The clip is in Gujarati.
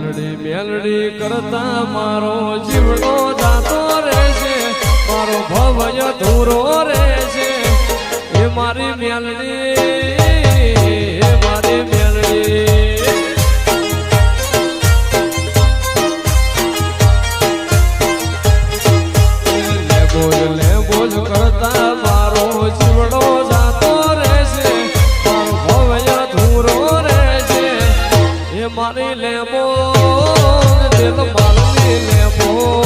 મેલડી મેલડી કરતા મારો જીવડો જાતો રહેશે, મારો ભવય ધૂરો રહેશે. એ મારી મેલડી, એ મારી મેલડી. લેબોજ કરતા મારો જીવડો જાતો રહેશે, મારો ભવય ધૂરો રહેશે. એ મારી લેબો દિલ મારી લેબો.